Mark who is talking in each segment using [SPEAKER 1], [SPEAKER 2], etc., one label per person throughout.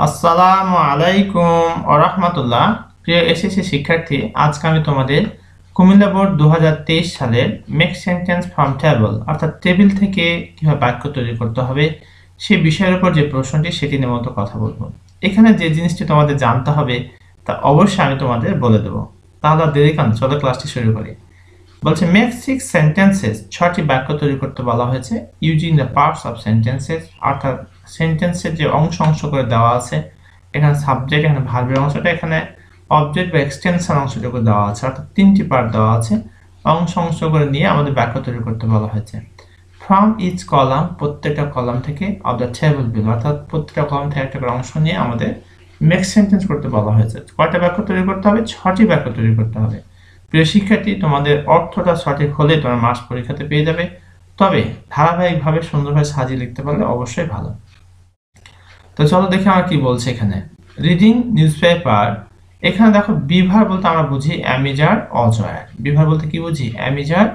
[SPEAKER 1] আসসালামু আলাইকুম ওয়া রাহমাতুল্লাহ। প্রিয় এসএসসি শিক্ষার্থী, আজকে আমি তোমাদের কুমিল্লা বোর্ড 2023 সালের মেক সেন্টেন্স ফ্রম টেবল অর্থাৎ টেবিল থেকে কিভাবে বাক্য তৈরি করতে হবে সেই বিষয়ের উপর যে প্রশ্নটি সেটি নিয়ে মতো কথা বলবো। এখানে যে জিনিসটি তোমাদের জানতে হবে তা অবশ্যই আমি তোমাদের বলে দেবো। তাহলে দেরি কেন, চলো ক্লাসটি শুরু করি। বলছে মেক 6 সেন্টেন্সেস, 6টি বাক্য তৈরি করতে বলা হয়েছে using the parts of sentences, অর্থাৎ সেন্টেন্সের যে অংশ করে দেওয়া আছে, এখানে সাবজেক্ট, এখানে ভার্বের অংশটা, এখানে অবজেক্ট বা এক্সটেনশন অংশটুকু দেওয়া আছে, অর্থাৎ 3টি পার্ট দেওয়া আছে। অংশ করে নিয়ে আমাদের বাক্য তৈরি করতে বলা হয়েছে। ফ্রম ইচ কলাম, প্রত্যেকটা কলাম থেকে, অফ দ্য টেবল বিল, অর্থাৎ প্রত্যেকটা কলাম থেকে একটা করে অংশ নিয়ে আমাদের মেক সেন্টেন্স করতে বলা হয়েছে। কয়টা বাক্য তৈরি করতে হবে? 6টি বাক্য তৈরি করতে হবে। প্রিয় শিক্ষার্থী, তোমাদের অর্থটা সঠিক হলে তোমরা মাস পরীক্ষাতে পেয়ে যাবে, তবে ধারাবাহিকভাবে সুন্দরভাবে সাজিয়ে লিখতে পারলে অবশ্যই ভালো। তো চলো দেখি আমরা কি বলছে এখানে। রিডিং নিউজপেপার, এখানে দেখো বিভার বলতে আমরা বুঝি অ্যামিজার অজয়ার। বিভার বলতে কি বুঝি? অ্যামিজার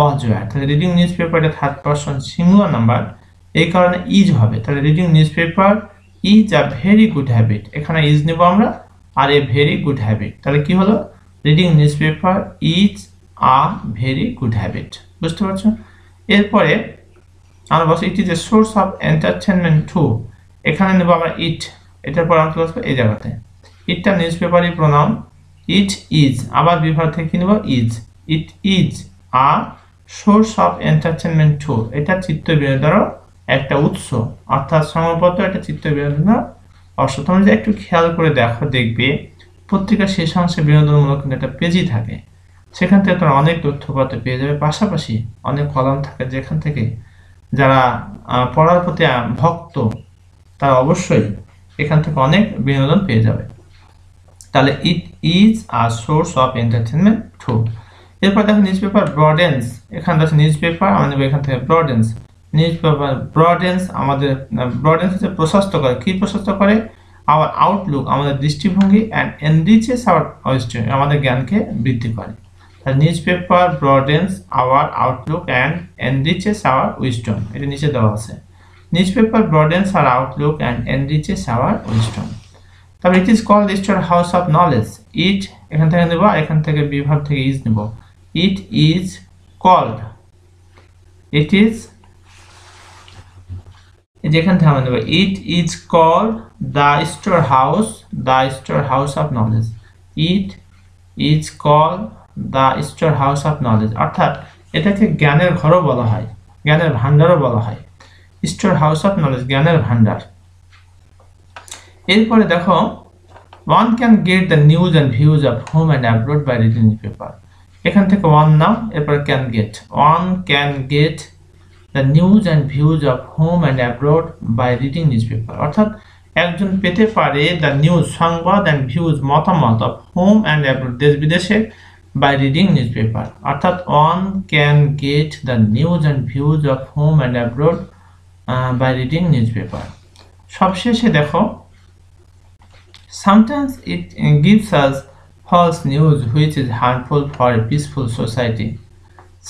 [SPEAKER 1] অজয়ার। তাহলে রিডিং নিউজপেপারটা থার্ড পারসন সিঙ্গুলার নাম্বার, এই কারণে ইজ হবে। তাহলে reading newspaper is a very good habit, এখানে ইজ নেব আমরা, আর এ ভেরি গুড হ্যাবিট। তাহলে কি হলো? Reading newspaper is a very good habit. বুঝতে পারছো? এরপরে আমরা বলছি it is a source of entertainment too, এখানে নেব আমরা ইট, এটার পর আমরা বসবো এই জায়গাতে। ইটটা নিউজপেপারই প্রোনাউন, ইট ইজ, আবার বিভাগ থেকে কি নেব? Is. It is a source of entertainment too, এটা চিত্ত বিনোদনেরও একটা উৎস, অর্থাৎ সমপত্র একটা চিত্ত বিনোদনের অংশ। তোমরা যে একটু খেয়াল করে দেখবে পত্রিকার শেষাংশে বিনোদনমূলক কিন্তু একটা পেজই থাকে, সেখান থেকে তোমরা অনেক তথ্যপত্র পেয়ে যাবে। পাশাপাশি অনেক কলাম থাকে যেখান থেকে যারা পড়ার প্রতি ভক্ত তারা অবশ্যই এখান থেকে অনেক বিনোদন পেয়ে যাবে। তাহলে it is a source of entertainment too. এরপর দেখো নিউজপেপার ব্রডেন্স, এখানে দেখো নিউজপেপার আমরা নেব এখান থেকে ব্রডেন্স। নিউজপেপার ব্রডেন্স, আমাদের ব্রডেন্স হচ্ছে প্রশস্ত করে। কি প্রশস্ত করে? আওয়ার আউটলুক, আমাদের দৃষ্টিভঙ্গি, অ্যান্ড এনরিচেস আওয়ার উইজডম, আমাদের জ্ঞানকে বৃদ্ধি করে। তাহলে newspaper broadens our outlook and enriches our wisdom, এটা নিচে দেওয়া আছে। Newspaper broadens our outlook and enriches our wisdom. তারপর it is called storehouse of knowledge. It এখান থেকে নেব, এখান থেকে বিভাগ থেকে ইজ নেব। It is called, it is, যেখান থেকে আমরা নেব it is called the storehouse of knowledge. It is called the storehouse of knowledge, অর্থাৎ এটাকে জ্ঞানের ঘরও বলা হয়, জ্ঞানের ভান্ডারও বলা হয়। স্টোর হাউস অফ নলেজ, জ্ঞানের ভান্ডার। এরপরে দেখো one can get the news and views of home and abroad by reading newspaper. এখান থেকে ওয়ান নাও, এরপরে can get. One can get the news and views of home and abroad by reading newspaper, অর্থাৎ একজন পেতে পারে the news, সংবাদ, and views, মতামত, of home and abroad, দেশ বিদেশে, বাই রিডিং নিউজপেপার, অর্থাৎ one can get the news and views of home and abroad by reading newspaper. সবশেষে দেখো sometimes it gives us false news which is harmful for a peaceful society.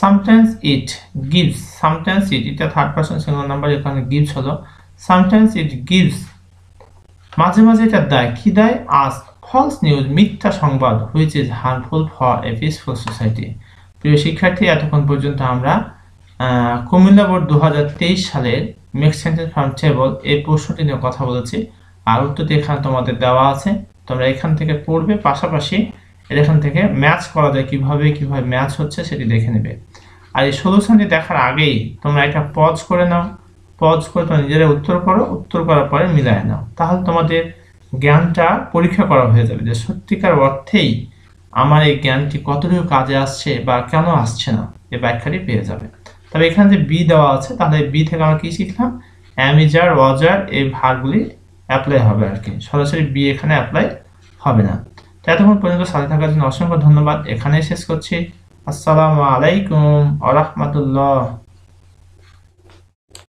[SPEAKER 1] Sometimes it gives, এটা third person singular number, এখানে gives হলো। sometimes it gives, মাঝে মাঝে এটা দেয়। কি দেয়? us false news, মিথ্যা সংবাদ, which is harmful for a peaceful society. প্রিয় শিক্ষার্থী, এতক্ষণ পর্যন্ত আমরা কুমিল্লা বোর্ড 2023 সালের মেক সেন্টেন্স ফ্রম টেবল এই প্রশ্নটি নিয়ে কথা বলেছি, আর উত্তরটি এখানে তোমাদের দেওয়া আছে, তোমরা এখান থেকে পড়বে। পাশাপাশি এখান থেকে ম্যাচ করা যায়, কিভাবে ম্যাচ হচ্ছে সেটি দেখে নেবে। আর এই সলিউশনটি দেখার আগেই তোমরা এটা পজ করে নাও, পজ করে তোমরা নিজেরা উত্তর করো, উত্তর করার পরে মিলায় নাও, তাহলে তোমাদের জ্ঞানটা পরীক্ষা করা হয়ে যাবে যে সত্যিকার অর্থেই আমার এই জ্ঞানটি কতটুকু কাজে আসছে বা কেন আসছে না, এই ব্যাখ্যাটি পেয়ে যাবে। তবে এখানে যে বি দেওয়া আছে, তাহলে বি থেকে আমরা কি শিখলাম? অ্যামিজার ওয়াজার এই ভার্বগুলি অ্যাপ্লাই হবে আর কি, সরাসরি বি এখানে অ্যাপ্লাই হবে না। তো এতক্ষণ পর্যন্ত সাথে থাকার জন্য অসংখ্য ধন্যবাদ, এখানেই শেষ করছি। আসসালামু আলাইকুম ওয়া রাহমাতুল্লাহ।